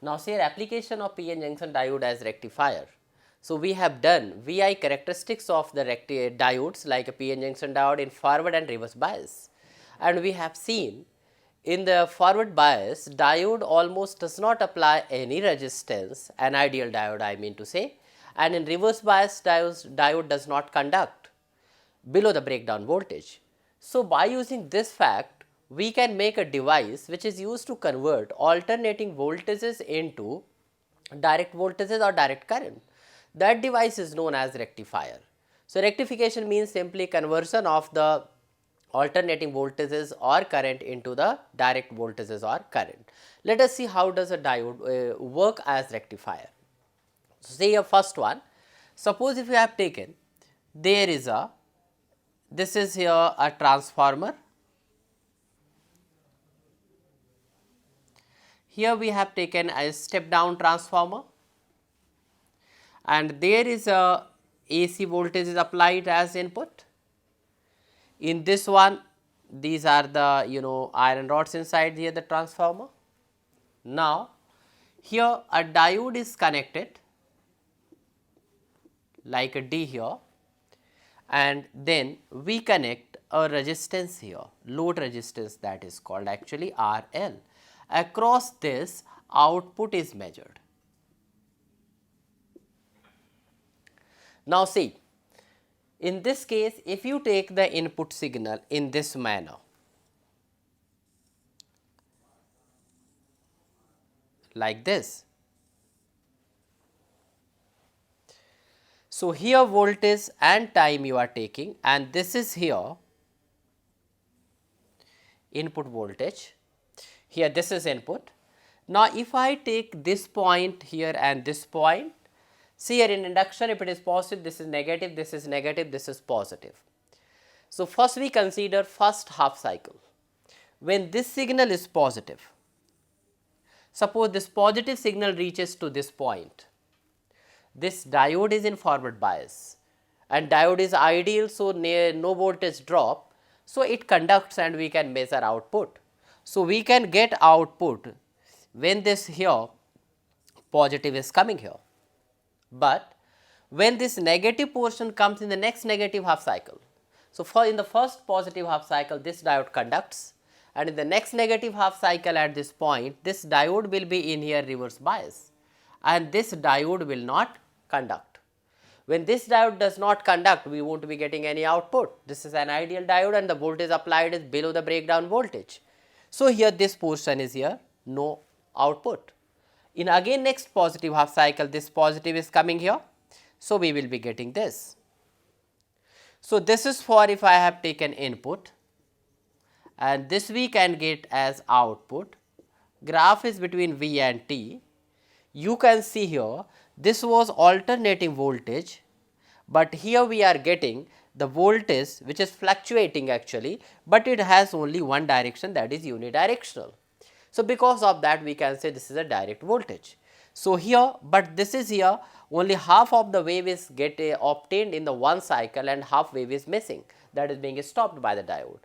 Now, say application of PN junction diode as rectifier. So, we have done VI characteristics of the diodes like a PN junction diode in forward and reverse bias, and we have seen in the forward bias diode almost does not apply any resistance, an ideal diode I mean to say, and in reverse bias diode does not conduct below the breakdown voltage. So, by using this fact, we can make a device which is used to convert alternating voltages into direct voltages or direct current. That device is known as rectifier. So, rectification means simply conversion of the alternating voltages or current into the direct voltages or current. Let us see how does a diode work as rectifier. So, say a first one, suppose if you have taken, there is a, this is here a transformer, here we have taken a step down transformer, and there is a AC voltage is applied as input. In this one, these are the iron rods inside here the transformer. Now, here a diode is connected like a D here, and then we connect a resistance here, load resistance, that is called actually RL. Across this, output is measured. Now, see, in this case, if you take the input signal in this manner, like this. So, here voltage and time you are taking, and this is here input voltage, here this is input. Now, if I take this point here and this point, see here in induction, if it is positive, this is negative, this is negative, this is positive. So, first we consider first half cycle. When this signal is positive, suppose this positive signal reaches to this point, this diode is in forward bias and diode is ideal, so no voltage drop, so it conducts and we can measure output. So, we can get output when this here positive is coming here, but when this negative portion comes in the next negative half cycle. So, for in the first positive half cycle this diode conducts, and in the next negative half cycle at this point this diode will be in here reverse bias and this diode will not conduct. When this diode does not conduct, we won't be getting any output. This is an ideal diode and the voltage applied is below the breakdown voltage. So, here this portion is here no output. In again next positive half cycle this positive is coming here. So, we will be getting this. So, this is for if I have taken input and this we can get as output. Graph is between V and T. You can see here this was alternating voltage, but here we are getting the voltage which is fluctuating actually, but it has only one direction, that is unidirectional. So, because of that we can say this is a direct voltage. So, here, but this is here only half of the wave is obtained in the one cycle and half wave is missing, that is being stopped by the diode.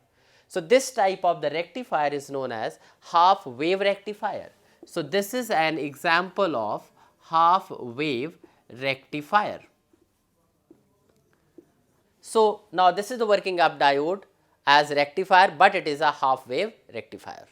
So, this type of the rectifier is known as half wave rectifier. So, this is an example of half wave rectifier. So, now this is the working up diode as rectifier, but it is a half wave rectifier.